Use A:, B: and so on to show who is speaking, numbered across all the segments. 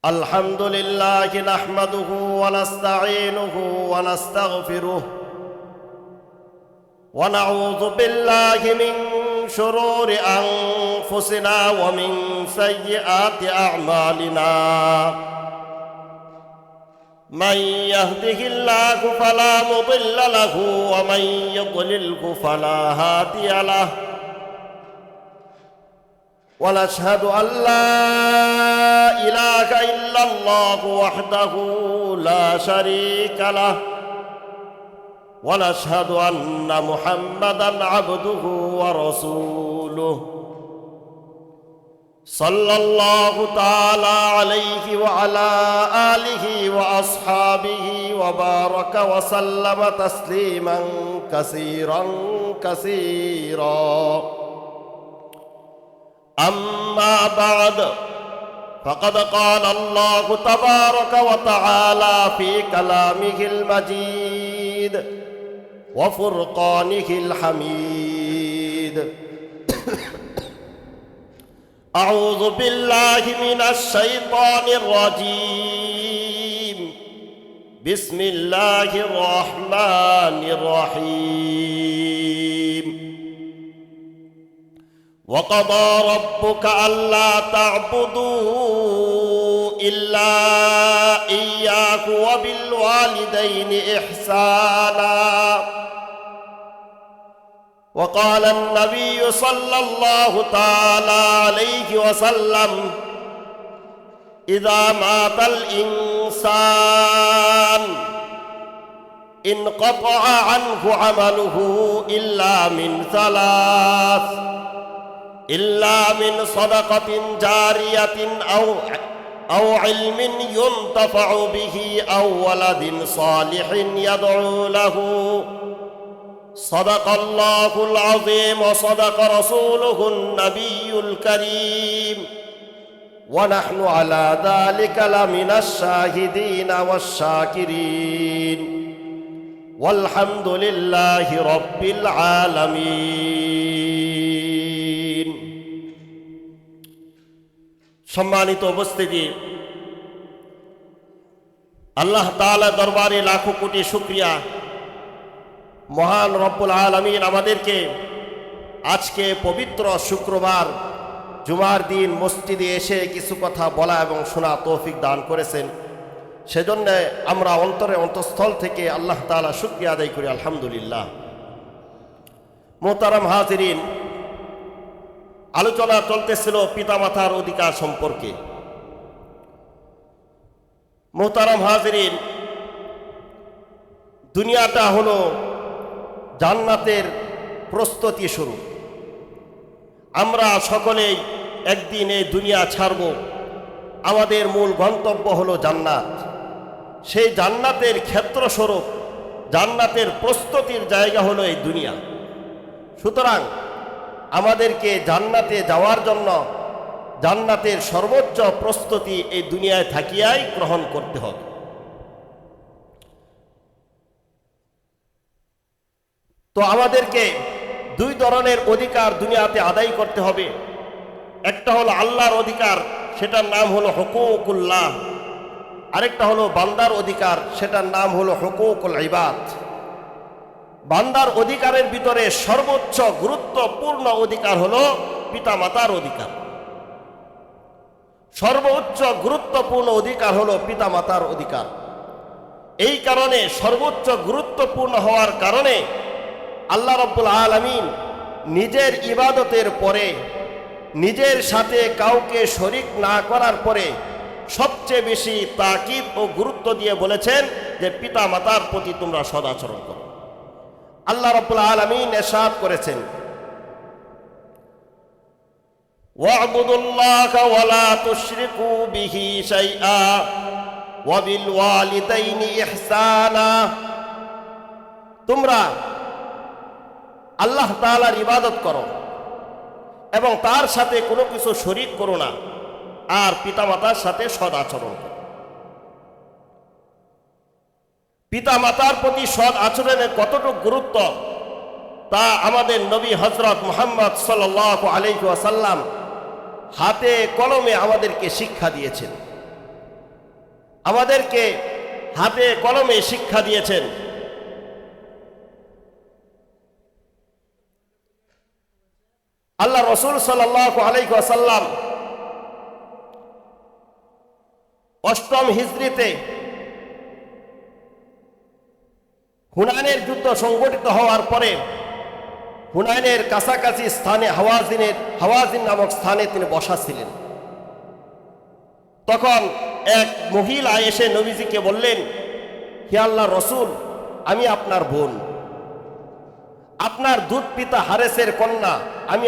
A: الحمد لله نحمده ونستعينه ونستغفره ونعوذ بالله من شرور أنفسنا ومن سيئات أعمالنا من يهده الله فلا مضل له ومن يضلله فلا هادي له ونشهد أن لا إله إلا الله وحده لا شريك له ونشهد أن محمدًا عبده ورسوله صلى الله تعالى عليه وعلى آله وأصحابه وبارك وسلم تسليمًا كثيرًا كثيرًا. أما بعد فقد قال الله تبارك وتعالى في كلامه المجيد وفرقانه الحميد أعوذ بالله من الشيطان الرجيم بسم الله الرحمن الرحيم وقضى ربك ألا تعبدوا إلا إياه وبالوالدين إحسانا. وقال النبي صلى الله تعالى عليه وسلم إذا مات الإنسان انقطع عنه عمله إلا من ثلاث: إلا من صدقة جارية أو علم ينتفع به أو ولد صالح يدعو له. صدق الله العظيم وصدق رسوله النبي الكريم ونحن على ذلك لمن الشاهدين والشاكرين والحمد لله رب العالمين. সম্মানিত উপস্থিতি, আল্লাহ তাআলা দরবারে লাখো কোটি শুকরিয়া। মহান রব্বুল আলামিন আমাদেরকে আজকে পবিত্র শুক্রবার জুমার দিন মসজিদে এসে কিছু কথা বলা এবং শোনা তৌফিক দান করেছেন। সেজন্য আমরা অন্তঃস্থল থেকে আল্লাহ তাআলা শুকরিয়া আদায় করি, আলহামদুলিল্লাহ। মোহতারাম হাজিরিন, আলোচনা চলতেছিল পিতামাতার অধিকার সম্পর্কে। মোহতারাম হাজিরিন, দুনিয়াটা হলো জান্নাতের প্রস্তুতি শুরু। আমরা সকলেই একদিন এই দুনিয়া ছাড়ব। আমাদের মূল গন্তব্য হলো জান্নাত। সেই জান্নাতের ক্ষেত্রস্বরূপ, জান্নাতের প্রস্তুতির জায়গা হলো এই দুনিয়া। সুতরাং আমাদেরকে জান্নাতে যাওয়ার জন্য জান্নাতের সর্বোচ্চ প্রস্তুতি এই দুনিয়ায় থাকিয়াই গ্রহণ করতে হবে। তো আমাদেরকে দুই ধরনের অধিকার দুনিয়াতে আদায় করতে হবে। একটা হলো আল্লাহর অধিকার, সেটার নাম হলো হুকুকুল্লাহ। আরেকটা হলো বান্দার অধিকার, সেটার নাম হলো হুকুকুল ইবাদ। বান্দার অধিকারের ভিতরে সর্বোচ্চ গুরুত্বপূর্ণ অধিকার হলো পিতামাতার অধিকার। সর্বোচ্চ গুরুত্বপূর্ণ অধিকার হলো পিতামাতার অধিকার। এই কারণে সর্বোচ্চ গুরুত্বপূর্ণ হওয়ার কারণে আল্লাহ রাব্বুল আলামিন নিজের ইবাদতের পরে, নিজের সাথে কাউকে শরীক না করার পরে সবচেয়ে বেশি তাকিদ ও গুরুত্ব দিয়ে বলেছেন যে পিতামাতার প্রতি তোমরা সদাচরণ করো। আল্লাহ রাব্বুল আলামিন ইরশাদ করেছেন, ওয়া'বুদুল্লাহা ওয়া লা তুশরিকু বিহি শাইআ ওয়া বিল ওয়ালিদাইনি ইহসানা। তোমরা আল্লাহ তাআলার ইবাদত করো এবং তার সাথে কোনো কিছু শরীক করো না, আর পিতামাতার সাথে সদাচরণ করো। পিতামাতার প্রতি সৎ আচরণের কতটুকু গুরুত্ব তা আমাদের নবী হযরত মুহাম্মদ সাল্লাল্লাহু আলাইহি ওয়াসাল্লাম হাতে কলমে আমাদেরকে শিক্ষা দিয়েছেন। আমাদেরকে হাতে কলমে শিক্ষা দিয়েছেন। আল্লাহ রসুল সাল্লাল্লাহু আলাইহি ওয়াসাল্লাম 8ম হিজরিতে হুনাইনের যুদ্ধ সংগঠিত হওয়ার পরে হুনাইনের কাছাকাছি স্থানে হাওয়াজিন নামক স্থানে তিনি বসা ছিলেন। তখন এক মহিলা এসে নবীজিকে বললেন, হে আল্লাহর রসুল, আমি আপনার বোন, আপনার দুধ পিতা হারেসের কন্যা, আমি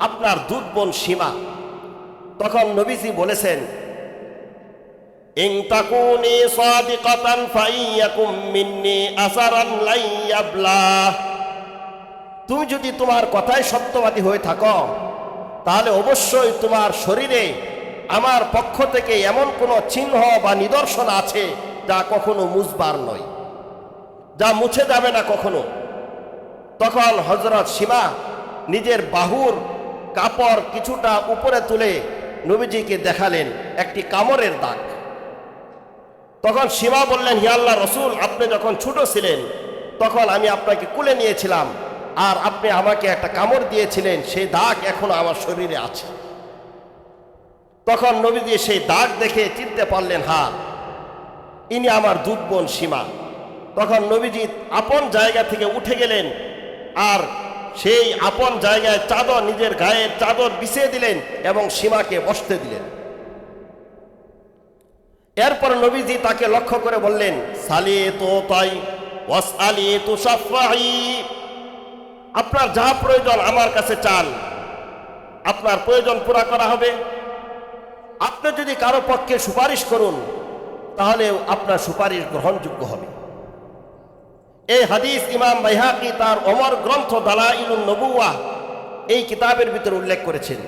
A: আপনার দুধ বোন সীমা। তখন নবীজি বলেছেন, ইন তাকুনি সাদিকাতান ফাইয়াকুম মিন্নি আসারান লাইয়াবলা, তুমি যদি তোমার কথায় সত্যবাদী হয়ে থাকো তাহলে অবশ্যই তোমার শরীরে আমার পক্ষ থেকে এমন কোনো চিহ্ন বা নিদর্শন আছে যা কখনো মুছবার নয়, যা মুছে যাবে না কখনো। তখন হযরত সীমা নিজের বাহুর কাপড় কিছুটা উপরে তুলে নবীজিকে দেখালেন একটি কামড়ের দাগ। তখন সীমা বললেন, হে আল্লাহর রাসূল, আপনি যখন ছোট ছিলেন তখন আমি আপনাকে কুলে নিয়েছিলাম, আর আপনি আমাকে একটা কামড় দিয়েছিলেন, সেই দাগ এখনো আমার শরীরে আছে। তখন নবীজি সেই দাগ দেখে চিনতে পারলেন, হ্যাঁ, ইনি আমার দুধ বোন সীমা। তখন নবীজি আপন জায়গা থেকে উঠে গেলেন আর সেই আপন জায়গায় চাদর, নিজের গায়ের চাদর বিছিয়ে দিলেন এবং সীমাকে বসতে দিলেন। এরপর নবীজি তাকে লক্ষ্য করে বললেন, সালি তো তাই ওয়াসআলি তুশাফাই, আপনার যা প্রয়োজন আমার কাছে চান, আপনার প্রয়োজন পুরা করা হবে। আপনি যদি কারো পক্ষে সুপারিশ করুন তাহলে আপনার সুপারিশ গ্রহণযোগ্য হবে। এই হাদিস ইমাম বাইহাকি তার অমর গ্রন্থ দালাইলুন নবুওয়াহ এই কিতাবের ভিতরে উল্লেখ করেছেন,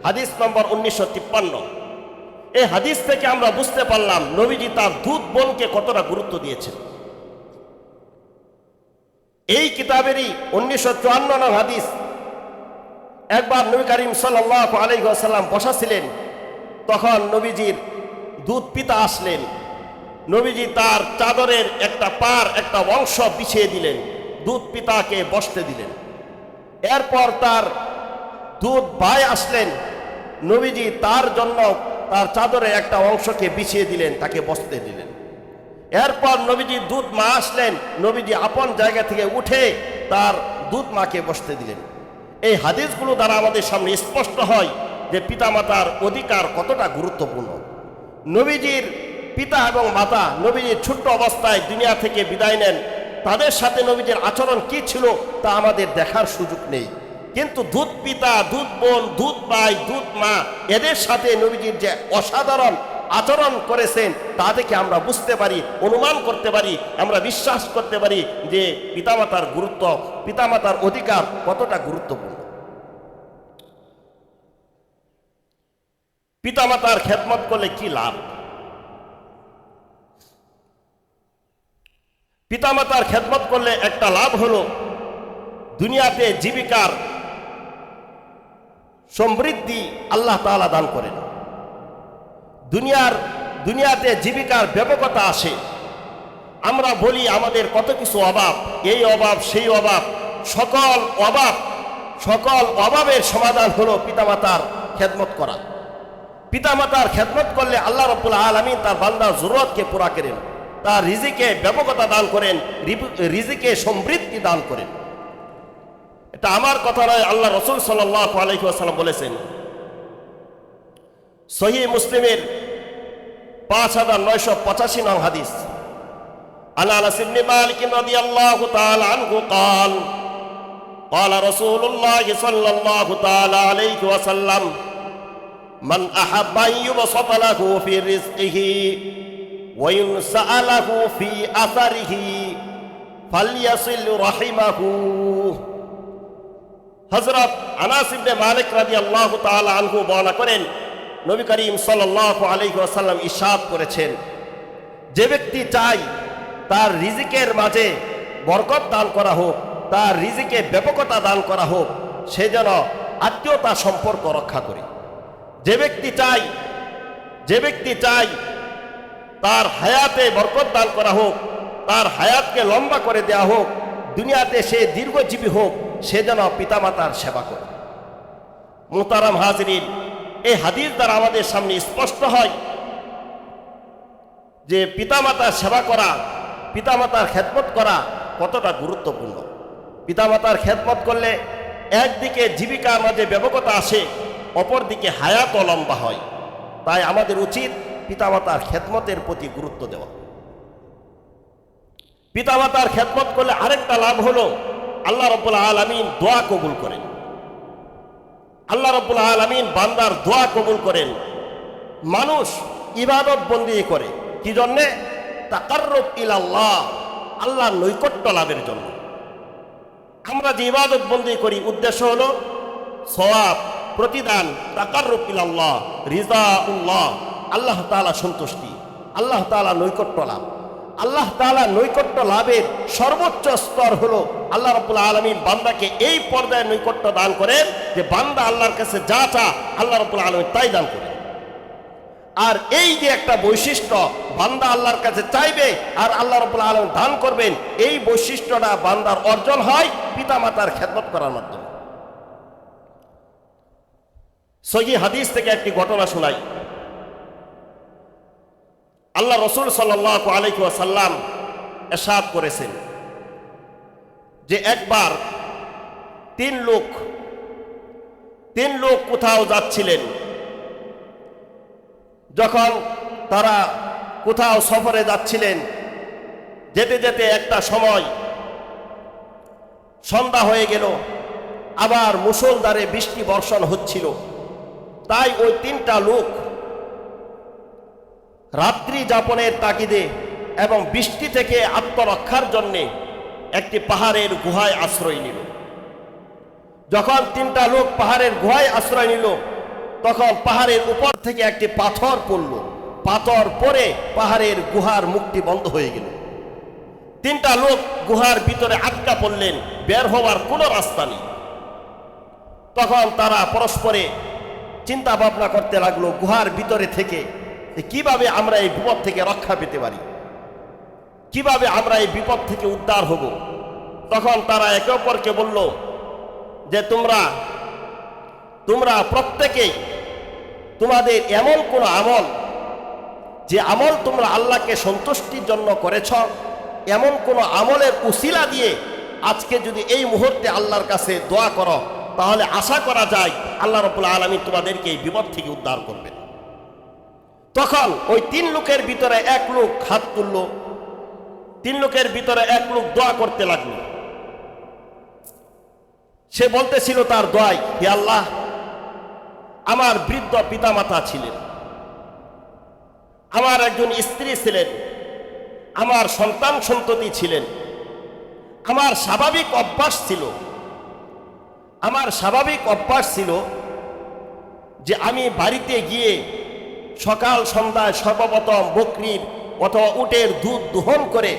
A: হাদিস নম্বর 1953। এই হাদিস থেকে আমরা বুঝতে পারলাম নবীজি তার দুধ বোনকে কতটা গুরুত্ব দিয়েছেন। এই কিতাবেরই 1954 নং হাদিস, একবার নবী করিম সাল্লাল্লাহু আলাইহি ওয়াসাল্লাম বসা ছিলেন, তখন নবীজির দুধ পিতা আসলেন। নবীজি তার চাদরের একটা অংশ বিছিয়ে দিলেন, দুধ পিতাকে বসতে দিলেন। এরপর তার দুধ ভাই আসলেন, নবীজি তার জন্য তার চাদরের একটা অংশকে বিছিয়ে দিলেন, তাকে বসতে দিলেন। এরপর নবীজি দুধ মা আসলেন, নবীজি আপন জায়গা থেকে উঠে তার দুধ মাকে বসতে দিলেন। এই হাদিসগুলো দ্বারা আমাদের সামনে স্পষ্ট হয় যে পিতামাতার অধিকার কতটা গুরুত্বপূর্ণ। নবীজির পিতা এবং মাতা নবীজির ছোট্ট অবস্থায় দুনিয়া থেকে বিদায় নেন, তাদের সাথে নবীজির আচরণ কি ছিল তা আমাদের দেখার সুযোগ নেই। কিন্তু দুধ পিতা, দুধ বোন, দুধ ভাই, দুধ মা, এদের সাথে নবীজির যে অসাধারণ আচরণ করেছেন তা থেকে আমরা বুঝতে পারি, অনুমান করতে পারি, আমরা বিশ্বাস করতে পারি যে পিতামাতার গুরুত্ব, পিতামাতার অধিকার কতটা গুরুত্বপূর্ণ। পিতামাতার খেদমত করলে কি লাভ? পিতামাতার খেদমত করলে একটা লাভ হলো দুনিয়াতে জীবিকার সমৃদ্ধি আল্লাহ তাআলা দান করেন। দুনিয়াতে জীবিকার ব্যাপকতা আসে। আমরা বলি আমাদের কত কিছু অভাব, এই অভাব সেই অভাব, সকল অভাবের সমাধান হলো পিতামাতার খেদমত করা। পিতামাতার খেদমত করলে আল্লাহ রাব্বুল আলামিন তার বান্দার জরুরতকে পুরা করেন, তার রিজিকে ব্যাপকতা দান করেন, রিজিকে সমৃদ্ধি দান করেন। এটা আমার কথা নয়, আল্লাহ রাসূল সাল্লাল্লাহু আলাইহি ওয়াসাল্লাম বলেছেন। সহিহ মুসলিমের 5985 নং হাদিস, আন আনাস ইবনে মালিক রাদিয়াল্লাহু তাআলা আনহু قال قال رسول الله صلى الله تعالى عليه وسلم من أحب أن يبسط له في رزقه وينسأ له في أثره فليصل رحمه। হযরত আনাস ইবনে মালিক রাদিয়াল্লাহু তাআলা আনহু বর্ণনা করেন, নবী করিম সাল্লাল্লাহু আলাইহি ওয়াসাল্লাম ইরশাদ করেছেন, যে ব্যক্তি চায় তার রিজিকের মাঝে বরকত দান করা হোক, তার রিজিকে ব্যাপকতা দান করা হোক, সে যেন আত্মীয়তা সম্পর্ক রক্ষা করে। যে ব্যক্তি চায় তার হায়াতে বরকত দান করা হোক, তার হায়াতকে লম্বা করে দেয়া হোক, দুনিয়াতে সে দীর্ঘজীবী হোক, সে যেন পিতামাতার সেবা করে। মুহতারাম হাজরিন, এই হাদিস দ্বারা আমাদের সামনে স্পষ্ট হয় যে পিতামাতার সেবা করা, পিতামাতার খেদমত করা কতটা গুরুত্বপূর্ণ। পিতামাতার খেদমত করলে একদিকে জীবিকার মাঝে ব্যাপকতা আসে, অপরদিকে হায়াতও লম্বা হয়। তাই আমাদের উচিত পিতামাতার খেদমতের প্রতি গুরুত্ব দেওয়া। পিতামাতার খেদমত করলে আরেকটা লাভ হলো আল্লাহ রাব্বুল আলামিন দোয়া কবুল করেন। আল্লাহ রাব্বুল আলামিন বান্দার দোয়া কবুল করেন। মানুষ ইবাদত বন্দেগী করে কি জন্যে? তাকাররুব ইলাল্লাহ, আল্লাহর নৈকট্য লাভের জন্য। আমরা যে ইবাদত বন্দেগী করি উদ্দেশ্য হলো সওয়াব, প্রতিদান, তাকাররুব ইলাল্লাহ, রিজাউল্লাহ, আল্লাহ তাআলা সন্তুষ্টি, আল্লাহ তাআলা নৈকট্য লাভ। আল্লাহ তাআলা নৈকট্য লাভের সর্বোচ্চ স্তর হলো আল্লাহ রাব্বুল আলামিন বান্দাকে এই পর্যায়ে নৈকট্য দান করেন যে বান্দা আল্লাহর কাছে যা চা আল্লাহ রাব্বুল আলামিন তাই দান করেন। আর এই যে একটা বৈশিষ্ট্য, বান্দা আল্লাহর কাছে চাইবে আর আল্লাহ রাব্বুল আলামিন দান করবেন, এই বৈশিষ্ট্যটা বান্দার অর্জন হয় পিতামাতার খেদমত করার মাধ্যমে। সহিহ হাদিস থেকে একটি ঘটনা শোনাই। আল্লাহ রসুল সাল্লাল্লাহু আলাইহি ওয়াসাল্লাম ইরশাদ করেছেন যে একবার তিন লোক কোথাও যাচ্ছিলেন। যখন তারা কোথাও সফরে যাচ্ছিলেন, যেতে যেতে একটা সময় সন্ধ্যা হয়ে গেল, আবার মুষলধারে বৃষ্টি বর্ষণ হচ্ছিল। তাই ওই তিনটা লোক রাত্রি যাপনের তাগিদে এবং বৃষ্টি থেকে আত্মরক্ষার জন্যে একটি পাহাড়ের গুহায় আশ্রয় নিল। যখন তিনটা লোক পাহাড়ের গুহায় আশ্রয় নিল, তখন পাহাড়ের উপর থেকে একটি পাথর পড়ল। পাথর পড়ে পাহাড়ের গুহার মুখটি বন্ধ হয়ে গেল। তিনটা লোক গুহার ভিতরে আটকা পড়লেন, বের হওয়ার কোনো রাস্তা নেই। তখন তারা পরস্পরে চিন্তা ভাবনা করতে লাগলো গুহার ভিতরে থেকে কিভাবে আমরা এই বিপদ থেকে রক্ষা পেতে পারি, কিভাবে আমরা এই বিপদ থেকে উদ্ধার হব। তখন তারা একে অপরকে বলল যে তোমরা প্রত্যেকেই তোমাদের এমন কোন আমল, যে আমল তোমরা আল্লাহকে সন্তুষ্টির জন্য করেছ, এমন কোন আমলের উসিলা দিয়ে আজকে যদি এই মুহূর্তে আল্লাহর কাছে দোয়া করো, তাহলে আশা করা যায় আল্লাহ রাব্বুল আলামিন তোমাদেরকে এই বিপদ থেকে উদ্ধার করবেন। তখন ওই তিন লোকের ভিতরে এক লোক হাত তুলল। তিন লোকের ভিতরে এক লোক দোয়া করতে লাগলো। সে বলতেছিল তার দোয়ায়, হে আল্লাহ, আমার বৃদ্ধ পিতামাতা ছিলেন, আমার একজন স্ত্রী ছিলেন, আমার সন্তান সন্ততি ছিলেন। আমার স্বাভাবিক অভ্যাস ছিল যে আমি বাড়িতে গিয়ে সকাল সন্ধ্যায় সর্বপ্রথম বকরির অথবা উটের দুধ দোহন করে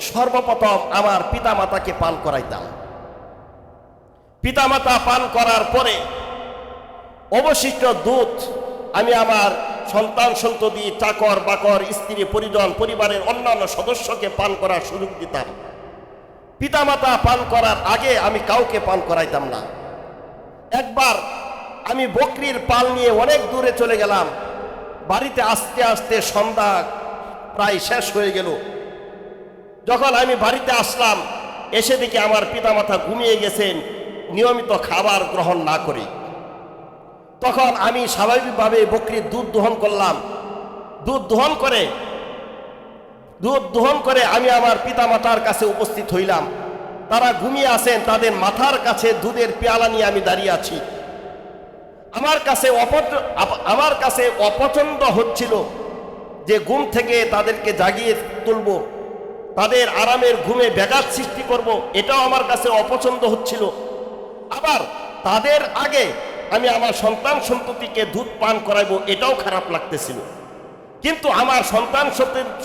A: সর্বপ্রথম আমার পিতামাতাকে পান করাইতাম। পিতামাতা পান করার পরে অবশিষ্ট দুধ আমি আমার সন্তান সন্ততি, চাকর বাকর, স্ত্রী পরিজন, পরিবারের অন্যান্য সদস্যকে পান করার সুযোগ দিতাম। পিতামাতা পান করার আগে আমি কাউকে পান করাইতাম না। একবার আমি বকরির পাল নিয়ে অনেক দূরে চলে গেলাম। বাড়িতে আস্তে আস্তে সন্ধ্যা প্রায় শেষ হয়ে গেল। যখন আমি বাড়িতে আসলাম, এসে দেখি আমার পিতামাতা ঘুমিয়ে গেছেন নিয়মিত খাবার গ্রহণ না করে। তখন আমি স্বাভাবিকভাবে বকরির দুধ দোহন করলাম। দুধ দোহন করে আমি আমার পিতামাতার কাছে উপস্থিত হইলাম। তারা ঘুমিয়ে আছেন, তাদের মাথার কাছে দুধের পেয়ালা নিয়ে আমি দাঁড়িয়ে আছি। আমার কাছে অপছন্দ হচ্ছিল যে ঘুম থেকে তাদেরকে জাগিয়ে তুলব, তাদের আরামের ঘুমে ব্যাঘাত সৃষ্টি করব, এটাও আমার কাছে অপছন্দ হচ্ছিল। আবার তাদের আগে আমি আমার সন্তান সন্ততিকে দুধ পান করাইবো, এটাও খারাপ লাগতেছিল। কিন্তু আমার সন্তান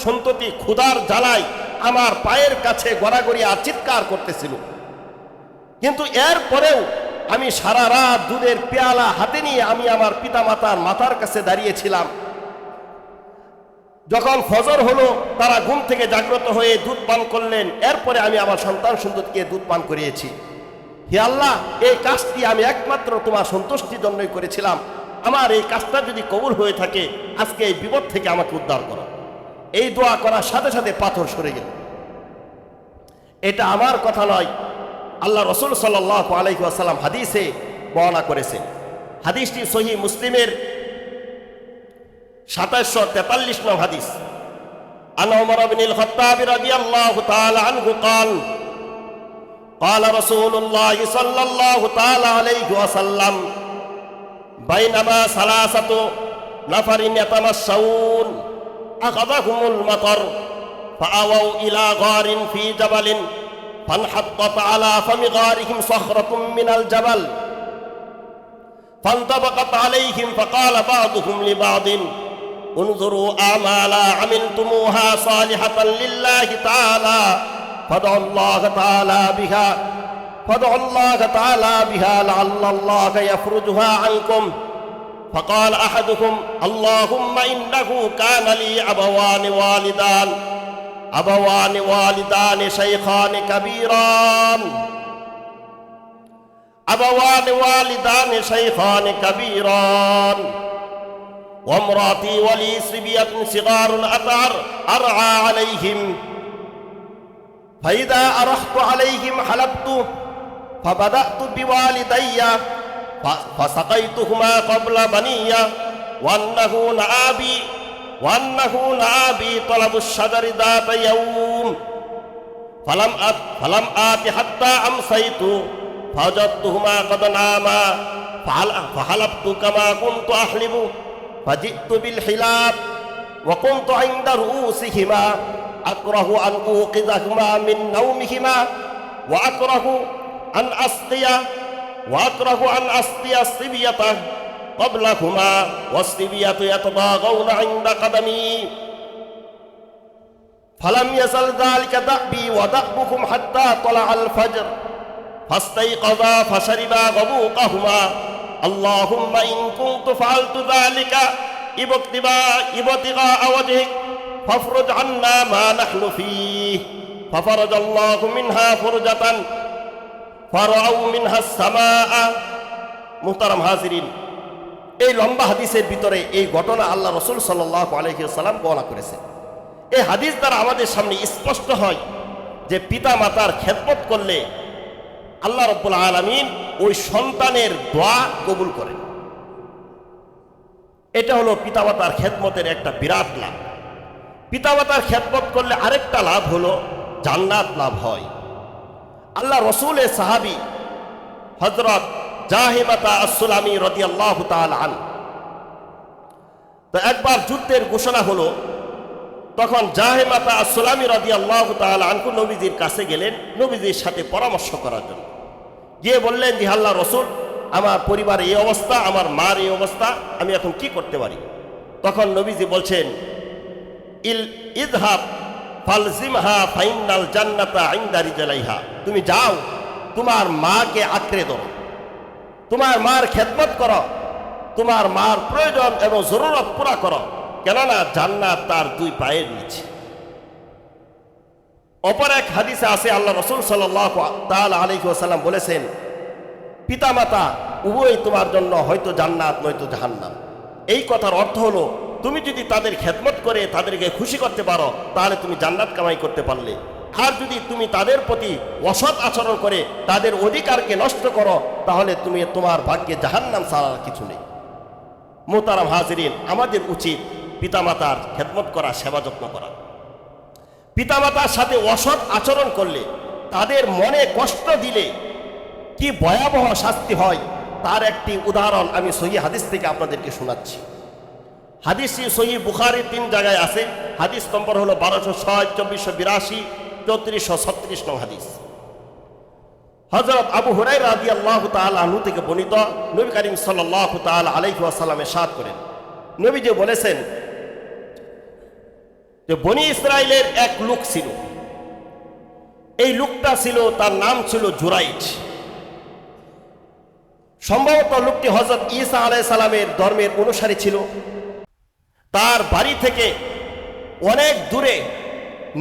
A: সন্ততি ক্ষুধার জ্বালায় আমার পায়ের কাছে গড়াগড়ি আর চিৎকার করতেছিল। কিন্তু এরপরেও আমি সারা রাত দুধের পেয়ালা হাতে নিয়ে আমি আমার পিতামাতার মাথার কাছে দাঁড়িয়েছিলাম। যখন ফজর হলো তারা ঘুম থেকে জাগ্রত হয়ে দুধ পান করলেন। এরপরে আমি আমার সন্তান সন্ততিকে দুধ পান করিয়েছি। হে আল্লাহ, এই কাজটি আমি একমাত্র তোমার সন্তুষ্টির জন্যই করেছিলাম। আমার এই কাজটা যদি কবুল হয়ে থাকে, আজকে এই বিপদ থেকে আমাকে উদ্ধার করো। এই দোয়া করার সাথে সাথে পাথর সরে গেল। এটা আমার কথা নয়, আল্লাহ রসুল সাল্লাল্লাহু আলাইহি ওয়াসাল্লাম হাদিসে বর্ণনা করেছেন। হাদিসটি সহিহ মুসলিমের 2743 নং হাদিস। আন ওমর ইবনুল খাত্তাব রাদিয়াল্লাহু তাআলা আনহু قال قال رسول الله صلى الله تعالى عليه وسلم بينما ثلاثة نفر يتمشون أخذهم المطر فآووا إلى غار في جبل فانحطت على فم غارهم صخرة من الجبل فانطبقت عليهم فقال بعضهم لبعض انظروا أعمالا عملتموها صالحة لله تعالى فادعوا الله تعالى بها لعل الله يفرجها عنكم فقال أحدهم اللهم إنه كان لي أبوان والدان شيخان كبيران وامرأتي ولي صبية صغار أرعى عليهم فإذا أرحت عليهم حلبت فبدأت بوالدي فسقيتهما قبل بني وأنه نعى طلب الشجر ذات يوم فلم آت حتى أمسيت فوجدتهما قد ناما فحلبت كما كنت أحلب فجئت بالحلاب وكنت عند رؤوسهما أكره أن أوقظهما من نومهما وأكره أن أسقي الصبية قبلهما والصبية يتضاغون عند قدمي فلم يزل ذلك دأبي ودأبكم حتى طلع الفجر فاستيقظا فشربا غبوقهما اللهم إن كنت فعلت ذلك ابتغاء وجهك فافرج عنا ما نحن فيه ففرج الله منها فرجة فرعوا منها السماء। মুহতারাম হাজিরিন, এই লম্বা হাদিসের ভিতরে এই ঘটনা আল্লাহ রসুল সাল্লাল্লাহু আলাইহি ওয়াসাল্লাম বর্ণনা করেছেন। এই হাদিস দ্বারা আমাদের সামনে স্পষ্ট হয় যে পিতা মাতার খেদমত করলে আল্লাহ রাব্বুল আলামিন ওই সন্তানের দোয়া কবুল করেন। এটা হলো পিতামাতার খেদমতের একটা বিরাট লাভ। পিতামাতার খেদমত করলে আরেকটা লাভ হলো জান্নাত লাভ হয়। আল্লাহ রসুলের সাহাবী হযরত জাহিমাতা আস-সুলামি রাদিয়াল্লাহু তাআলা আনহু, তো একবার যুদ্ধের ঘোষণা হলো, তখন জাহিমাতা আস-সুলামি রাদিয়াল্লাহু তাআলা আনহু নবীজির কাছে গেলেন নবীজির সাথে পরামর্শ করার জন্য। গিয়ে বললেন যে আল্লাহ রসুল, আমার পরিবারে এই অবস্থা, আমার মার এই অবস্থা, আমি এখন কি করতে পারি? তখন নবীজি বলছেন ইযহাব ফালজিমহা ফাইনাল জান্নাতা ইনদা রিজলাইহা, তুমি যাও তোমার মাকে আঁকড়ে ধরো, তোমার মার খেদমত করো, তোমার মার প্রয়োজন এবং জরুরত পুরা করো, কেননা জান্নাত তার দুই পায়ের নিচে। অপর এক হাদিসে আছে আল্লাহ রসুল সাল্লাল্লাহু তাআলা আলাইহি ওয়াসাল্লাম বলেছেন, পিতামাতা উভয় তোমার জন্য হয়তো জান্নাত নয়তো জাহান্নাম। এই কথার অর্থ হলো, তুমি যদি তাদের খেদমত করে তাদেরকে খুশি করতে পারো তাহলে তুমি জান্নাত কামাই করতে পারলে, আর যদি তুমি তাদের প্রতি অসৎ আচরণ করে তাদের অধিকারকে নষ্ট করো তাহলে তুমি তোমার ভাগ্যে জাহান্নাম ছাড়া কিছু নেই। মুহতারাম হাজিরিন, আমাদের উচিত পিতামাতার খেদমত করা, সেবা যত্ন করা। পিতামাতার সাথে অসৎ আচরণ করলে, তাদের মনে কষ্ট দিলে কি ভয়াবহ শাস্তি হয় তার একটি উদাহরণ আমি সহিহ হাদিস থেকে আপনাদেরকে শোনাচ্ছি। হাদিসটি সহিহ বুখারীর 3 জায়গায় আছে। হাদিস নম্বর হলো 1206, 2482, 3436 নং হাদিস। হযরত আবু হুরায়রা রাদিয়াল্লাহু তাআলা আনহু থেকে বর্ণিত, নবী করিম সাল্লাল্লাহু তাআলা আলাইহি ওয়াসাল্লাম ইরশাদ করেন, নবী যে বলেছেন যে বনি ইসরাইলের এক লোক ছিল, এই লোকটা ছিল, তার নাম ছিল জুরাইজ। সম্ভবত লোকটি হযরত ঈসা আলাইহিস সালামের ধর্মের অনুসারী ছিল। তার বাড়ি থেকে অনেক দূরে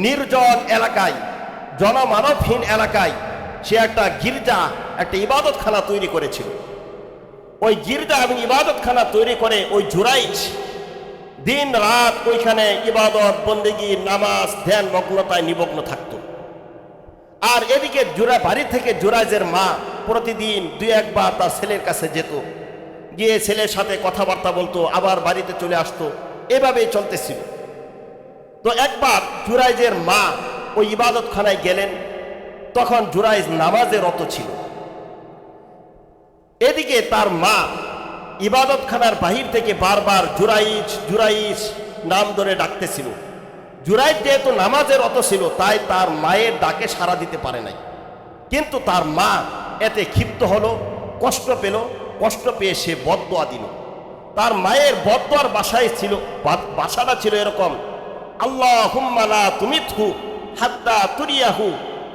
A: নির্জন এলাকায়, জনমানবহীন এলাকায় সে একটা গির্জা, একটা ইবাদতখানা তৈরি করেছিল। ওই গির্জা এবং ইবাদতখানা তৈরি করে ওই জুরাইজ দিন রাত ওইখানে ইবাদত বন্দেগী নামাজ ধ্যান মগ্নতায় নিমগ্ন থাকত। আর এদিকে বাড়ি থেকে জুরাইজের মা প্রতিদিন দুই একবার তার ছেলের কাছে যেত, গিয়ে ছেলের সাথে কথাবার্তা বলতো, আবার বাড়িতে চলে আসতো, এভাবেই চলতেছিল। তো একবার জুরাইজের মা ওই ইবাদতখানায় গেলেন, তখন জুরাইজ নামাজে রত ছিল। এদিকে তার মা ইবাদতখানার বাহির থেকে বারবার জুরাইজ জুরাইজ নাম ধরে ডাকতেছিল। জুরাইজ যেহেতু নামাজে রত ছিল, তাই তার মায়ের ডাকে সাড়া দিতে পারে নাই। কিন্তু তার মা এতে ক্ষিপ্ত হলো, কষ্ট পেল, কষ্ট পেয়ে সে বদদোয়া দিল। তার মায়ের বদদোয়ার বাসাটা ছিল এরকম, আল্লাহুম্মা লা তুমিতহু হাত্তা তুরিয়াহু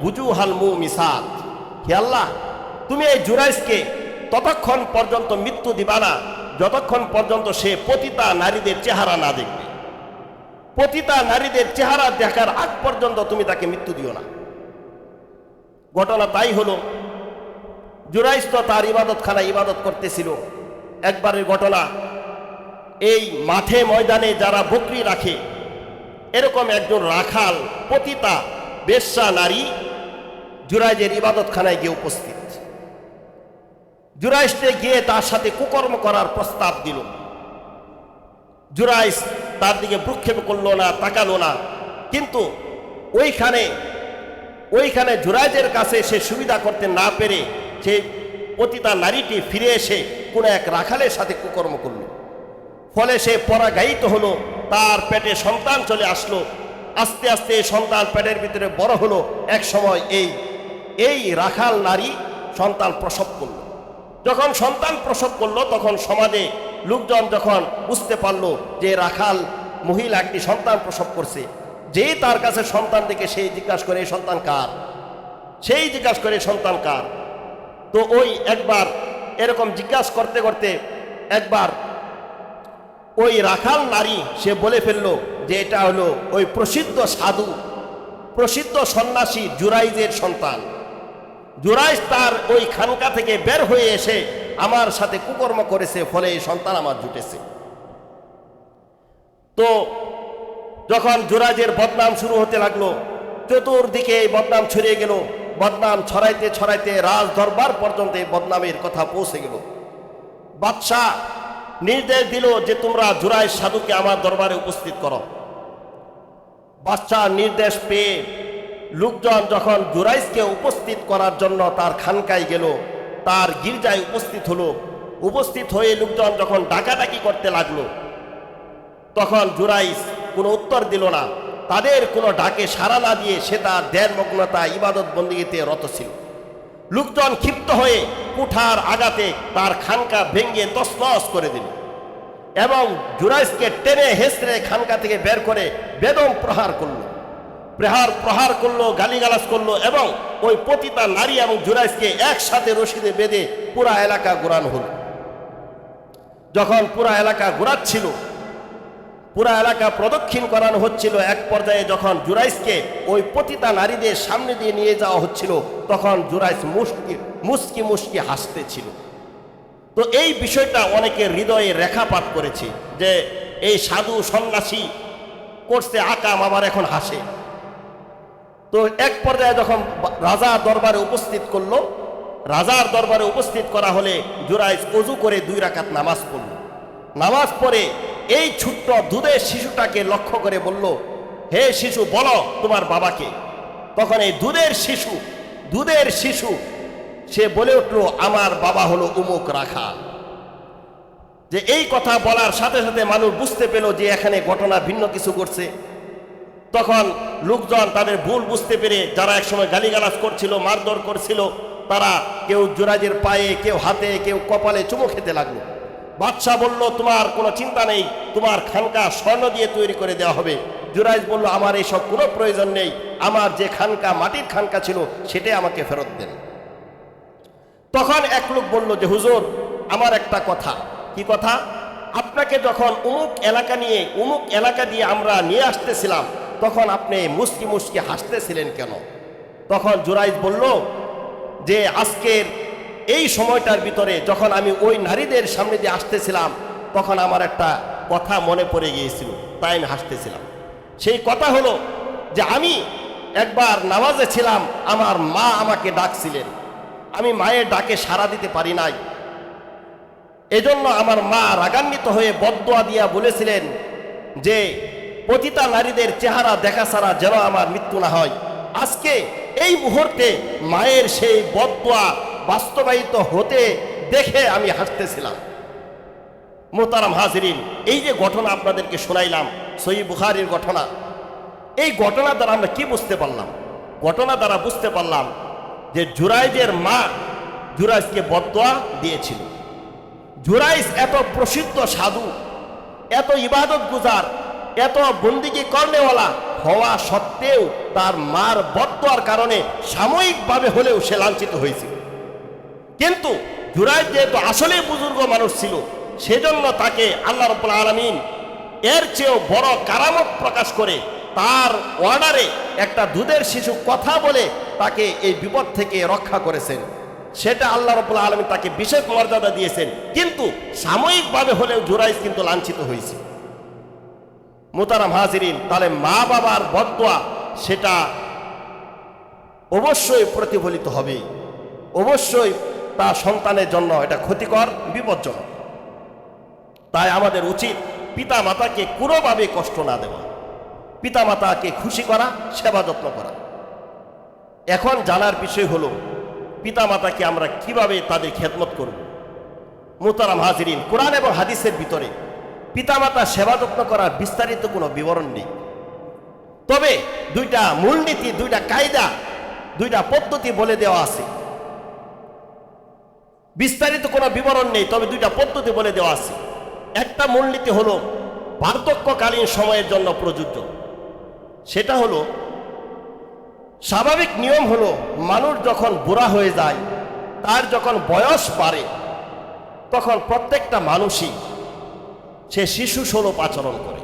A: বুজুহাল মুমিসাত। হে আল্লাহ, তুমি এই জুরাইজকে ততক্ষণ পর্যন্ত মৃত্যু দিবা না যতক্ষণ পর্যন্ত সে পতিতা নারীদের চেহারা না দেখবে। পতিতা নারীদের চেহারা দেখার আগ পর্যন্ত তুমি তাকে মৃত্যু দিও না। ঘটনা তাই হলো। জুরাইজ তো তার ইবাদতখানায় ইবাদত করতেছিল। একবারের ঘটনা, এই মাঠে ময়দানে যারা বকরি রাখে, এরকম একজন রাখাল পতিতা বেশ্যা নারী জুরাইজের ইবাদতখানায় গিয়ে উপস্থিত। জুরাইজকে গিয়ে তার সাথে কুকর্ম করার প্রস্তাব দিল। জুরাইজ তার দিকে ভ্রুক্ষেপ করলো না, তাকালো না। কিন্তু ওইখানে জুরাইজের কাছে সে সুবিধা করতে না পেরে সেই পতিতা নারীটি ফিরে এসে কোনো এক রাখালের সাথে কুকর্ম করল। ফলে সে পরাগায়িত হলো, তার পেটে সন্তান চলে আসলো। আস্তে আস্তে সন্তান পেটের ভিতরে বড় হলো। এক সময় এই রাখাল নারী সন্তান প্রসব করল। যখন সন্তান প্রসব করলো, তখন সমাজে লোকজন যখন বুঝতে পারলো যে রাখাল মহিলা একটি সন্তান প্রসব করছে, যেই তার কাছে সন্তান দেখে সেই জিজ্ঞাসা করে সন্তান কার, সন্তান কার। তো ওই একবার এরকম জিজ্ঞাসা করতে করতে একবার ওই রাখাল নারী সে বলে ফেললো যে এটা হলো ওই প্রসিদ্ধ সাধু, প্রসিদ্ধ সন্ন্যাসী জুরাইজের সন্তান। জুরাইজ তার ওই খানকা থেকে বের হয়ে এসে আমার সাথে কুকর্ম করেছে, ফলে এই সন্তান আমার জুটেছে। তো যখন জুরাইজের বদনাম শুরু হতে লাগলো, চতুর্দিকে এই বদনাম ছড়িয়ে গেল। বদনাম ছড়াইতে ছড়াইতে রাজ দরবার পর্যন্ত এই বদনামের কথা পৌঁছে গেল। বাদশাহ নির্দেশ দিল যে তোমরা জুরাইজ সাধুকে আমার দরবারে উপস্থিত করো। বাদশাহ নির্দেশ পেয়ে লোকজন যখন জুরাইজকে উপস্থিত করার জন্য তার খানকায় গেল, তার গির্জায় উপস্থিত হলো। উপস্থিত হয়ে লোকজন যখন ডাকাডাকি করতে লাগলো, তখন জুরাইজ কোনো উত্তর দিল না। তাদের কোনো ডাকে সাড়া না দিয়ে সে তার ধ্যান মগ্নতা ইবাদত বন্দিগিতে রত ছিল। লোকজন ক্ষিপ্ত হয়ে কুঠার আঘাতে তার খানকা ভেঙে তছনছ করে দিল এবং জুরাইজকে টেনে হেসড়ে খানকা থেকে বের করে বেদম প্রহার করলো, গালিগালাজ করলো এবং ওই পতিতা নারী এবং জুরাইজকে একসাথে রশিদে বেঁধে পুরা এলাকা ঘোরানো হলো। যখন পুরা এলাকা ঘোরাচ্ছিল, পুরা এলাকা প্রদক্ষিণ করানো হচ্ছিল, এক পর্যায়ে যখন জুরাইজকে ওই পতিতা নারীদের সামনে দিয়ে নিয়ে যাওয়া হচ্ছিল, তখন জুরাইজ মুস্কি মুস্কি হাসতেছিল। তো এই বিষয়টা অনেকের হৃদয়ে রেখাপাত করেছে যে এই সাধু সন্ন্যাসী করছে আকাম, আবার এখন হাসে। তো এক পর্যায়ে যখন রাজার দরবারে উপস্থিত করলো, রাজার দরবারে উপস্থিত করা হলে জুরাইজ ওযু করে 2 রাকাত নামাজ পড়ল। নামাজ পড়ে এই ছোট্ট দুধের শিশুটাকে লক্ষ্য করে বলল, হে শিশু, বলো তোমার বাবাকে। তখন এই দুধের শিশু সে বলে উঠল, আমার বাবা হলো উমুক রাখাল। যে এই কথা বলার সাথে সাথে মানুষ বুঝতে পেল যে এখানে ঘটনা ভিন্ন কিছু ঘটছে। তখন লোকজন তাদের ভুল বুঝতে পেরে যারা একসময় গালিগালাজ করছিল, মারধর করছিল, তারা কেউ জুরাইজের পায়ে, কেউ হাতে, কেউ কপালে চুমু খেতে লাগলো। বাদশাহ বলল, তোমার কোনো চিন্তা নেই, তোমার খানকা স্বর্ণ দিয়ে তৈরি করে দেওয়া হবে। জুরাইজ বলল, আমার এইসব কোনো প্রয়োজন নেই, আমার যে খানকা মাটির খানকা ছিল সেটাই আমাকে ফেরত দেন। তখন এক লোক বলল যে হুজুর, আমার একটা কথা। কি কথা? আপনাকে যখন অমুক এলাকা দিয়ে আমরা নিয়ে আসতেছিলাম, তখন আপনি মুস্কি মুস্কি হাসতেছিলেন কেন? তখন জুরাইজ বলল যে আজকের এই সময়টার ভিতরে যখন আমি ওই নারীদের সামনে দিয়ে আসতেছিলাম, তখন আমার একটা কথা মনে পড়ে গিয়েছিল, তাই আমি হাসতেছিলাম। সেই কথা হলো যে আমি একবার নামাজে ছিলাম, আমার মা আমাকে ডাকছিলেন, আমি মায়ের ডাকে সাড়া দিতে পারি নাই। এজন্য আমার মা রাগান্বিত হয়ে বদদোয়া দিয়া বলেছিলেন যে পতিতা নারীদের চেহারা দেখা ছাড়া যেন আমার মৃত্যু না হয়। আজকে এই মুহূর্তে মায়ের সেই বদদোয়া বাস্তবায়িত হতে দেখে আমি হাসতেছিলাম। মোহতারাম হাজিরিন, এই যে ঘটনা আপনাদেরকে শোনাইলাম, সহিহ বুখারীর ঘটনা, এই ঘটনা দ্বারা আমরা কি বুঝতে পারলাম? ঘটনা দ্বারা বুঝতে পারলাম যে জুরাইজের মা জুরাইজকে বদদোয়া দিয়েছিল। জুরাইজ এত প্রসিদ্ধ সাধু, এত ইবাদত গুজার, এত বন্দিগি করনেওয়ালা হওয়া সত্ত্বেও তার মার বদদোয়ার কারণে সাময়িকভাবে হলেও সে লাঞ্ছিত হয়েছিল। কিন্তু জুরাইজ যেহেতু আসলেই বুজুর্গ মানুষ ছিল, সেজন্য তাকে আল্লাহ রাব্বুল আলামিন এর চেয়েও বড় কারামত প্রকাশ করে তার অর্ডারে একটা দুধের শিশু কথা বলে তাকে এই বিপদ থেকে রক্ষা করেছেন। সেটা আল্লাহ রাব্বুল আলামিন তাকে বিশেষ মর্যাদা দিয়েছেন। কিন্তু সাময়িকভাবে হলেও জুরাইজ কিন্তু লাঞ্ছিত হয়েছে। মোহতারাম হাজিরিন, তাহলে মা বাবার বদদোয়া সেটা অবশ্যই প্রতিফলিত হবে, অবশ্যই তার সন্তানের জন্য এটা ক্ষতিকর, বিপজ্জনক। তাই আমাদের উচিত পিতা মাতাকে কোনোভাবে কষ্ট না দেওয়া, পিতা মাতাকে খুশি করা, সেবা যত্ন করা। এখন জানার বিষয় হলো পিতা মাতাকে আমরা কিভাবে তাদের খেদমত করব। মোহতারাম হাজিরিন, কোরআন এবং হাদিসের ভিতরে পিতামাতা সেবা যত্ন করার বিস্তারিত কোনো বিবরণ নেই। তবে দুইটা মূলনীতি, দুইটা কায়দা, দুইটা পদ্ধতি বলে দেওয়া আছে। বিস্তারিত কোনো বিবরণ নেই, তবে দুইটা পদ্ধতি বলে দেওয়া আছে। একটা মূলনীতি হলো বার্ধক্যকালীন সময়ের জন্য প্রযোজ্য। সেটা হলো, স্বাভাবিক নিয়ম হলো মানুষ যখন বুড়া হয়ে যায়, তার যখন বয়স বাড়ে, তখন প্রত্যেকটা মানুষই সে শিশু সুলভ আচরণ করে।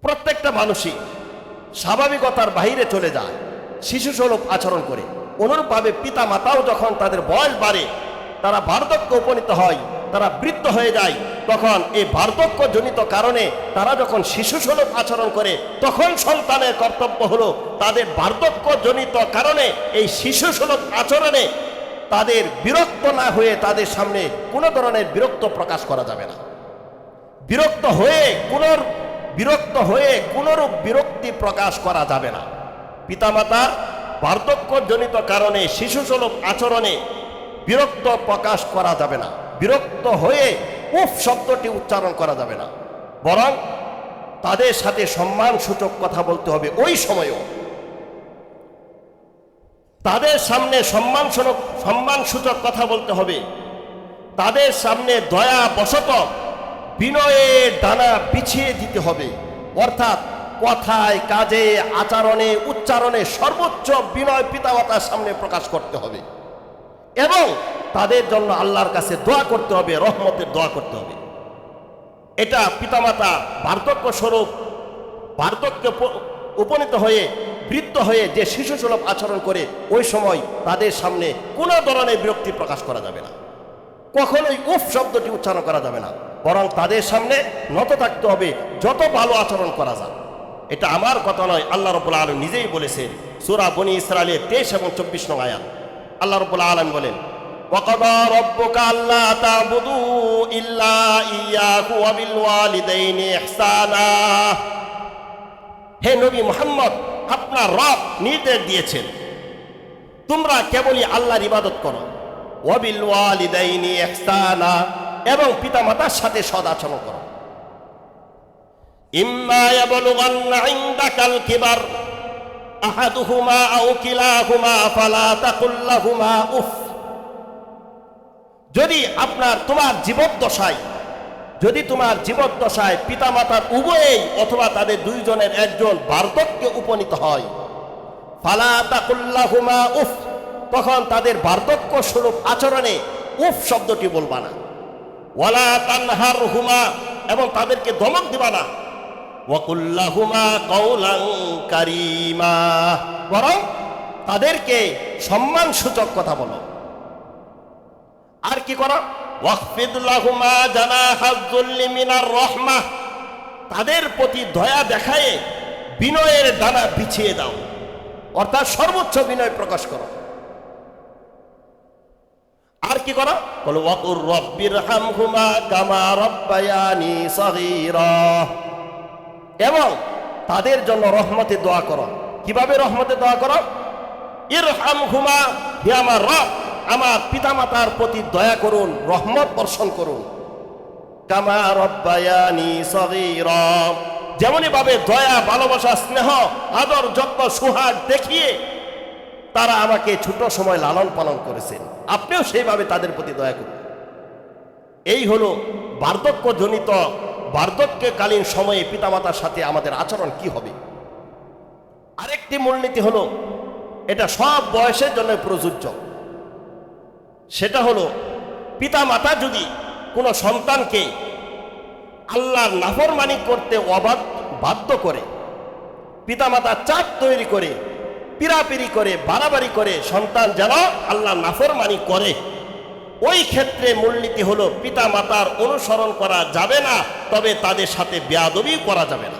A: প্রত্যেকটা মানুষই স্বাভাবিকতার বাইরে চলে যায়, শিশু সুলভ আচরণ করে। অনুরূপভাবে পিতা মাতাও যখন তাদের বয়স বাড়ে, তারা বার্ধক্য উপনীত হয়, তারা বৃদ্ধ হয়ে যায়, তখন এই বার্ধক্যজনিত কারণে তারা যখন শিশু সুলভ আচরণ করে, তখন সন্তানের কর্তব্য হলো তাদের বার্ধক্যজনিত কারণে এই শিশু সুলভ আচরণে তাদের বিরক্ত না হয়ে তাদের সামনে কোনো ধরনের বিরক্ত প্রকাশ করা যাবে না। বিরক্ত হয়ে কোনরূপ বিরক্তি প্রকাশ করা যাবে না। পিতামাতার বার্ধক্যজনিত কারণে শিশু সুলভ আচরণে বিরক্ত প্রকাশ করা যাবে না। বিরক্ত হয়ে উফ শব্দটি উচ্চারণ করা যাবে না, বরং তাদের সাথে সম্মানসূচক কথা বলতে হবে। ওই সময়ও তাদের সামনে সম্মানসূচক কথা বলতে হবে। তাদের সামনে দয়া বশত বিনয়ের ডানা বিছিয়ে দিতে হবে। অর্থাৎ কথায়, কাজে, আচরণে, উচ্চারণে সর্বোচ্চ বিনয় পিতামাতার সামনে প্রকাশ করতে হবে এবং তাদের জন্য আল্লাহর কাছে দোয়া করতে হবে, রহমতের দোয়া করতে হবে। এটা পিতামাতা বার্ধক্যে উপনীত হয়ে বৃদ্ধ হয়ে যে শিশু সুলভ আচরণ করে, ওই সময় তাদের সামনে কোনো ধরনের বিরক্তি প্রকাশ করা যাবে না, কখনোই উফ শব্দটি উচ্চারণ করা যাবে না, বরং তাদের সামনে নত থাকতে হবে, যত ভালো আচরণ করা যায়। এটা আমার কথা নয়, আল্লাহ রাব্বুল আলামিন নিজেই বলেছেন সূরা বনী ইসরাঈলের 23 এবং 24 নং আয়াত। আল্লাহ রাব্বুল আলামিন বলেন, ওয়াকাদা রাব্বুকা আল্লা তা'বুদু ইল্লা ইয়্যাহু ওয়া বিল ওয়ালিদাইনি ইহসানা। হে নবী মুহাম্মদ, আপনার রব নির্দেশ দিয়েছেন তোমরা কেবলই আল্লাহর ইবাদত করো, ওয়া বিল ওয়ালিদাইনি ইহসানা, এবং পিতামাতার সাথে সদাচরণ করো। ইম্মা ইয়াবলুগান্না ইনদাকাল কিবার আহাদুহুমা আও কিলাহুমা ফালা তাকুল লাহুমা উফ। যদি তোমার জীবদ্দশায় পিতামাতার উভয়েই অথবা তাদের দুইজনের একজন বার্ধক্যে উপনীত হয়, ফালা তাকুল লাহুমা উফ, তখন তাদের বার্ধক্য স্বরূপ আচরণে উফ শব্দটি বলবা না। ওয়ালা তানহারহুমা, এবং তাদেরকে ধমক দিবা না। ওয়াকুল লাহুমা কাওলান কারীমা, বরং তাদেরকে সম্মানসূচক কথা বলো। আর কি করো? ওয়াখফিদ লাহুমা জানাহাজ যুল্লি মিনার রাহমাহ, তাদের প্রতি দয়া দেখায় বিনয়ের ডানা বিছিয়ে দাও, অর্থাৎ সর্বোচ্চ বিনয় প্রকাশ করো। আর কি করো? বলো ওয়াকুর রব্বিরহামহুমা কামা রাব্বায়ানি সগীরা, এবং তাদের জন্য রহমতে দোয়া করো। কিভাবে রহমতে দোয়া করো? ইরহামহুমা, হে আমার রব, আমার পিতামাতার প্রতি দয়া করুন, রহমত বর্ষণ করুন। কামা রাব্বায়ানি সগীরা, যেমনই ভাবে দয়া, ভালোবাসা, স্নেহ, আদর, যত্ন, সুহাগ দেখিয়ে তারা আমাকে ছোট সময় লালন পালন করেছেন, আপনিও সেইভাবে তাদের প্রতি দয়া করুন। এই হলো বার্ধক্যজনিত, বার্ধক্যকালীন সময়ে পিতামাতার সাথে আমাদের আচরণ কি হবে। আরেকটি মূলনীতি হলো, এটা সব বয়সের জন্য প্রযোজ্য। সেটা হলো, পিতামাতা যদি কোনো সন্তানকে আল্লাহর নাফরমানি করতে বাধ্য করে, পিতামাতা চাপ তৈরি করে, পিরাপিরি করে, বাড়াবাড়ি করে সন্তান যেন আল্লাহর নাফরমানি করে, ওই ক্ষেত্রে মূলনীতি হলো পিতা মাতার অনুসরণ করা যাবে না, তবে তাদের সাথে বেয়াদবি করা যাবে না।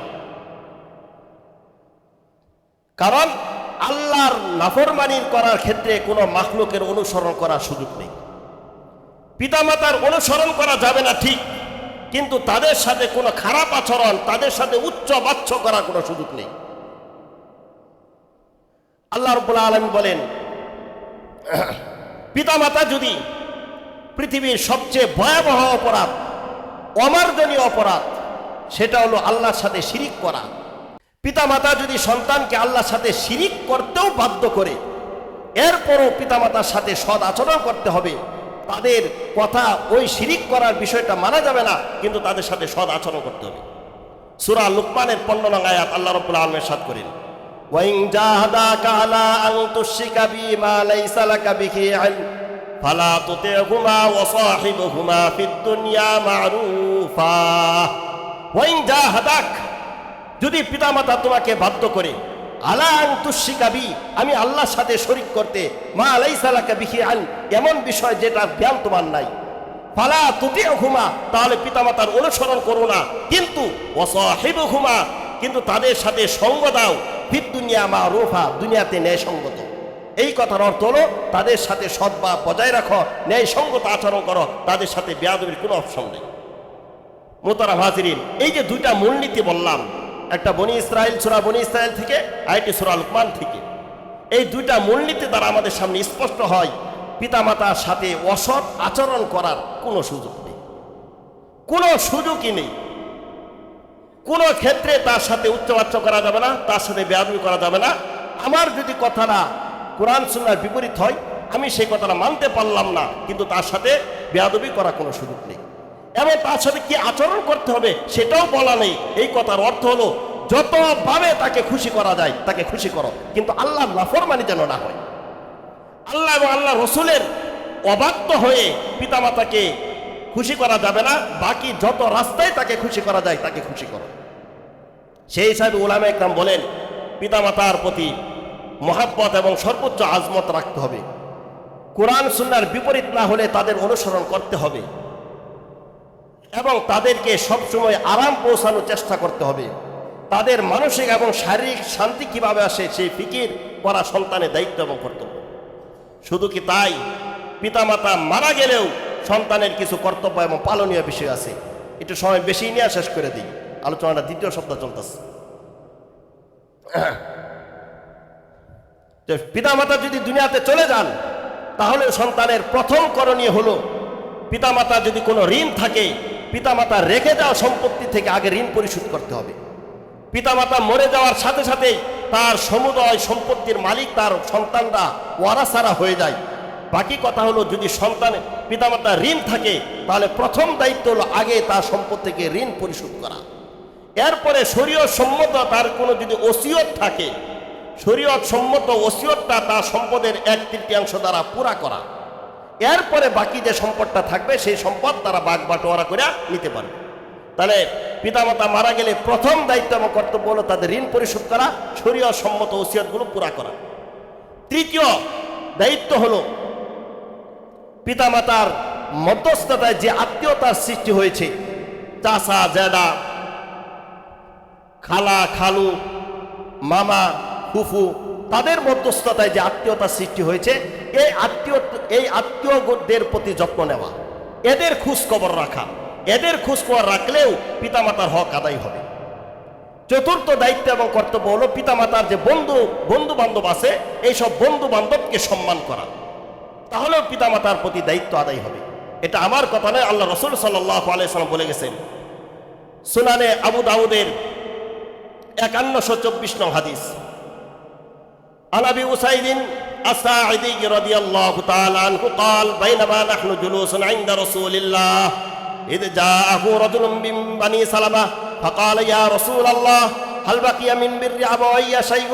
A: কারণ আল্লাহর নাফরমানি করার ক্ষেত্রে কোনো মাখলুকের অনুসরণ করার সুযোগ নেই। পিতামাতার অনুসরণ করা যাবে না ঠিক, কিন্তু তাদের সাথে কোনো খারাপ আচরণ, তাদের সাথে উচ্চ বাচ্চ করার কোনো সুযোগ নেই। আল্লাহ রাব্বুল আলামিন বলেন, পিতামাতা যদি পৃথিবীর সবচেয়ে ভয়াবহ অপরাধ, অমার্জনীয় অপরাধ, সেটা হলো আল্লাহর সাথে শিরিক করা। পিতামাতা যদি সন্তানকে আল্লাহর সাথে শিরিক করতেও বাধ্য করে, এরপরও পিতামাতার সাথে সৎ আচরণ করতে হবে। তাদের কথা, ওই শিরিক করার বিষয়টা মানা যাবে না, কিন্তু তাদের সাথে সৎ আচরণ করতে হবে। সূরা লুকমানের 15 নং আয়াত আল্লাহ রাব্বুল আলামিন ইরশাদ করেন, ওয়াইন জাহাদাকা আলা আন তুশরিকা বিমা লাইসা লাকা বিহি ইলম ফালা তুতি'হুমা ওয়া সাহিবহুমা ফিদ দুনিয়া মা'রুফা। ওয়াইন জাহাদাক, যদি পিতামাতা তোমাকে বাধ্য করে, আলা আন তুশরিকা বি, আমি আল্লাহর সাথে শরীক করতে, মা লাইসা লাকা বিহি ইলম, এমন বিষয় যেটা জ্ঞান তোমার নাই, ফালা তুতি'হুমা, তাহলে পিতামাতার অনুসরণ করো না, কিন্তু ওয়া সাহিবহুমা, কিন্তু তাদের সাথে সঙ্গ দাও, ফিদ দুনিয়া মা'রুফা, দুনিয়াতে ন্যায়সঙ্গত। এই কথার অর্থ হলো তাদের সাথে সদ্ভাব বজায় রাখো, ন্যায়সঙ্গত আচরণ করো, তাদের সাথে বেয়াদবির কোনো অপশন নেই। মোহতারাম হাজিরিন, এই যে দুইটা মূলনীতি বললাম, একটা বনি ইসরাইল, সূরা বনি ইসরাইল থেকে, আরেকটি সূরা লুকমান থেকে, এই দুইটা মূলনীতি দ্বারা আমাদের সামনে স্পষ্ট হয় পিতামাতার সাথে অসৎ আচরণ করার কোনো সুযোগ নেই, কোনো সুযোগই নেই। কোনো ক্ষেত্রে তার সাথে উচ্চবাচ্য করা যাবে না, তার সাথে বেয়াদবি করা যাবে না। আমার যদি কথাটা কোরআন সুন্নাহর বিপরীত হয়, আমি সেই কথাটা মানতে পারলাম না, কিন্তু তার সাথে বেয়াদবি করার কোনো সুযোগ নেই। এবং তার সাথে কি আচরণ করতে হবে সেটাও বলা নেই। এই কথার অর্থ হলো, যতভাবে তাকে খুশি করা যায় তাকে খুশি করো, কিন্তু আল্লাহর নাফরমানি যেন না হয়। আল্লাহ এবং আল্লাহ রসুলের অবাধ্য হয়ে পিতামাতাকে খুশি করা যাবে না, বাকি যত রাস্তায় তাকে খুশি করা যায় তাকে খুশি করো। সেই হিসাবে উলামা ইকরাম বলেন, পিতামাতার প্রতি মহাব্বত এবং সর্বোচ্চ আজমত রাখতে হবে। কোরআন সুন্নাহর বিপরীত না হলে তাদের অনুসরণ করতে হবে, এবং তাদেরকে সবসময় আরাম পৌঁছানোর চেষ্টা করতে হবে। তাদের মানসিক এবং শারীরিক শান্তি কিভাবে আসে সেই ফিকির করা সন্তানের দায়িত্ব এবং কর্তব্য। শুধু কি তাই, পিতামাতা মারা গেলেও সন্তানের কিছু কর্তব্য এবং পালনীয় বিষয় আছে। একটু সময় বেশি নিয়ে শেষ করে দিই, আলোচনাটা দ্বিতীয় সপ্তাহ চলতেছে। পিতামাতা যদি দুনিয়াতে চলে যান, তাহলে সন্তানের প্রথম করণীয় হলো, পিতামাতা যদি কোনো ঋণ থাকে, পিতামাতা রেখে যাওয়া সম্পত্তি থেকে আগে ঋণ পরিশোধ করতে হবে। পিতামাতা মরে যাওয়ার সাথে সাথে তার সমুদয় সম্পত্তির মালিক তার সন্তানরা ওয়ারাসারা হয়ে যায়। বাকি কথা হলো, যদি সন্তান পিতামাতার ঋণ থাকে, তাহলে প্রথম দায়িত্ব হলো আগে তার সম্পত্তিকে ঋণ পরিশোধ করা। এরপরে শরীয়ত সম্মত তার কোনো যদি ওসিয়ত থাকে, শরীয়ত সম্মত ওসিয়তটা তার সম্পদের 1/3 দ্বারা পুরা করা। এরপরে বাকি যে সম্পদটা থাকবে সেই সম্পদ তারা ভাগ বাটোয়ারা করে নিতে পারবে। তাহলে পিতামাতা মারা গেলে প্রথম দায়িত্ব এবং কর্তব্য হলো তাদের ঋণ পরিশোধ করা, শরীয়ত সম্মত ওসিয়তগুলো পুরা করা। তৃতীয় দায়িত্ব হলো পিতামাতার মধ্যস্থতায় যে আত্মীয়তার সৃষ্টি হয়েছে, চাচা জ্যাঠা, খালা খালু, মামা ফুফু, তাদের মধ্যস্থতায় যে আত্মীয়তার সৃষ্টি হয়েছে, এই আত্মীয়দের প্রতি যত্ন নেওয়া, এদের খোঁজ খবর রাখা, এদের খোঁজ খবর রাখলেও পিতামাতার হক আদায় হবে। চতুর্থ দায়িত্ব এবং কর্তব্য হলো পিতামাতার যে বন্ধু বান্ধব আছে, এইসব বন্ধু বান্ধবকে সম্মান করা, তাহলেও পিতামাতার প্রতি দায়িত্ব আদায় হবে। এটা আমার কথা নয়, আল্লাহ রাসূল সাল্লাল্লাহু আলাইহি ওয়াসাল্লাম বলে গেছেন। সুনানে আবু দাউদের 5124 নং হাদিস, আন আবি উসাইদ আস-সাঈদি রাদিয়াল্লাহু তাআলা আনহু قال بينما نحن جلوس عند رسول الله إذ جاءه رجل من بني سلمة فقال يا رسول الله هل بقي من بر أبوي شيء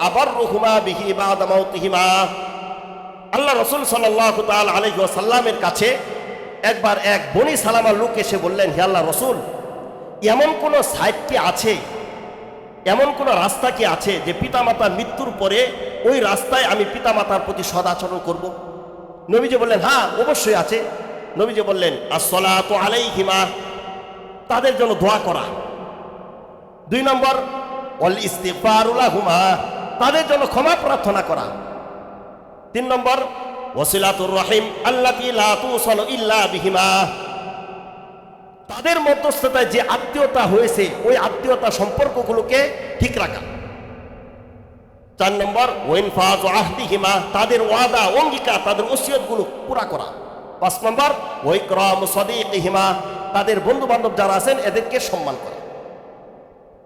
A: أبرهما به بعد موتهما। আল্লাহ রাসূল সাল্লাল্লাহু তাআলা আলাইহি ওয়াসাল্লামের কাছে একবার এক বনি সালামার লোক এসে বললেন, হে আল্লাহর রাসূল, এমন কোন সাইট কি আছে, এমন কোন রাস্তা কি আছে যে পিতামাতার মৃত্যুর পরে ওই রাস্তায় আমি পিতামাতার প্রতি সদাচরণ করব? নবীজি বললেন, হ্যাঁ অবশ্যই আছে। নবীজি বললেন, আসসালাতু আলাইহিমা, তাদের জন্য দোয়া করা। 2 নম্বর, ওয়াল ইস্তিগফারু লাহুমা, তাদের জন্য ক্ষমা প্রার্থনা করা। 3 নম্বর, ওয়াসিলাতুর রহিম আল্লাতী লা তুসালু ইল্লা বিহিমা, তাদের মধ্যস্থতায় যে আত্মীয়তা হয়েছে ওই আত্মীয়তা সম্পর্কগুলোকে ঠিক রাখা। 4 নম্বর, ওয়াইনফাযু আহদিহিমা, তাদের ওয়াদা অঙ্গীকার, তাদের ওসিয়তগুলো পুরা করা। 5 নম্বর, ওয়াইকরামু সাদীকিহিমা, তাদের বন্ধু বান্ধব যারা আছেন এদেরকে সম্মান করা।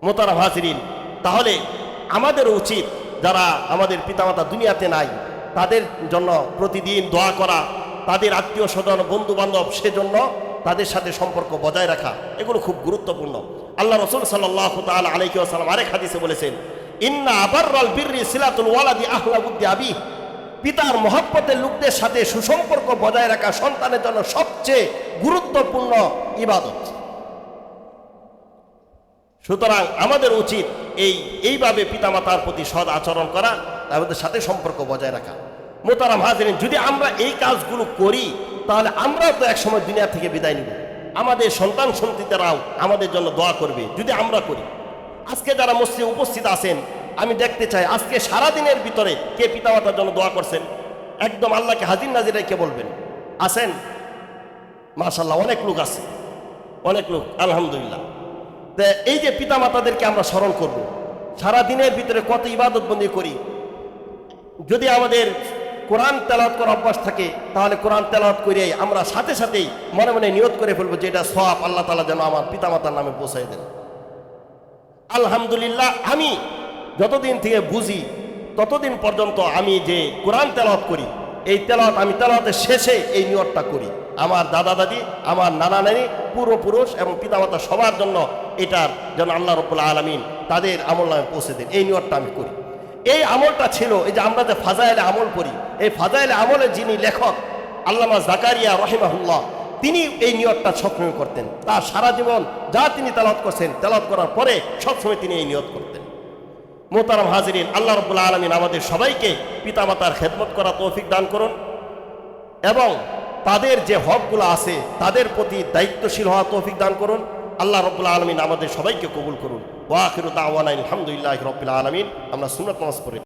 A: মোহতারাম হাজিরিন, তাহলে আমাদের উচিত যারা আমাদের পিতামাতা দুনিয়াতে নাই তাদের জন্য প্রতিদিন দোয়া করা, তাদের আত্মীয় স্বজন বন্ধু বান্ধব সেজন্য তাদের সাথে সম্পর্ক বজায় রাখা, এগুলো খুব গুরুত্বপূর্ণ। আল্লাহ রাসূল সাল্লাল্লাহু তাআলা আলাইহি ওয়াসাল্লাম আরেক হাদিসে বলেছেন, ইন্না আবাররাল বিররি সিলাতুল ওয়ালাদি আহলা বুদ্দি আবি, পিতার মহব্বতের লোকদের সাথে সুসম্পর্ক বজায় রাখা সন্তানের জন্য সবচেয়ে গুরুত্বপূর্ণ ইবাদত। সুতরাং আমাদের উচিত এইভাবে পিতামাতার প্রতি সৎ আচরণ করা, তাদের সাথে সম্পর্ক বজায় রাখা। মোহতারাম হাজিরিন, যদি আমরা এই কাজগুলো করি তাহলে আমরাও তো একসময় দুনিয়া থেকে বিদায় নিব, আমাদের সন্তান সন্ততিরাও আমাদের জন্য দোয়া করবে যদি আমরা করি। আজকে যারা মসজিদে উপস্থিত আছেন, আমি দেখতে চাই আজকে সারাদিনের ভিতরে কে পিতামাতার জন্য দোয়া করছেন, একদম আল্লাহকে হাজির নাজির রেখে বলবেন। আছেন? মাশাআল্লাহ, অনেক লোক আছে, অনেক লোক, আলহামদুলিল্লাহ। তো এই যে পিতামাতাদেরকে আমরা স্মরণ করব, সারাদিনের ভিতরে কত ইবাদত বন্দি করি। যদি আমাদের কোরআন তেলাওয়াত করার অভ্যাস থাকে তাহলে কোরআন তেলাওয়াত করে আমরা সাথে সাথেই মনে মনে নিয়ত করে ফেলবো যে এটা সওয়াব আল্লাহ তাআলা যেন আমার পিতামাতার নামে পৌঁছায় দেন। আলহামদুলিল্লাহ, আমি যতদিন থেকে বুঝি ততদিন পর্যন্ত আমি যে কোরআন তেলাওয়াত করি, এই তেলাওয়াত আমি তেলাওয়াতের শেষে এই নিয়তটা করি, আমার দাদা দাদি, আমার নানা নানি, পূর্বপুরুষ এবং পিতামাতা সবার জন্য এটার যেন আল্লাহ রাব্বুল আলামিন তাদের আমল নামে পৌঁছে দেন, এই নিয়তটা আমি করি। এই আমলটা ছিল, এই যে আমরা যে ফাজাইলে আমল করি, এই ফাজাইলে আমলের যিনি লেখক আল্লামা জাকারিয়া রাহিমাহুল্লাহ, তিনি এই নিয়তটা সবসময় করতেন। তার সারা জীবন যা তিনি তেলাওয়াত করছেন, তেলাওয়াত করার পরে সবসময় তিনি এই নিয়ত করতেন। মোহতারাম হাজিরিন, আল্লাহ রাব্বুল আলামিন আমাদের সবাইকে পিতামাতার খেদমত করা তৌফিক দান করুন এবং তাদের যে হকগুলো আছে তাদের প্রতি দায়িত্বশীল হওয়া তৌফিক দান করুন। আল্লাহ রাব্বুল আলামিন আমাদের সবাইকে কবুল করুন। ওয়া আখিরু দাওয়ানা আলহামদুলিল্লাহি রাব্বিল আলামিন। আমরা সুন্নাত নামাজ পড়ি।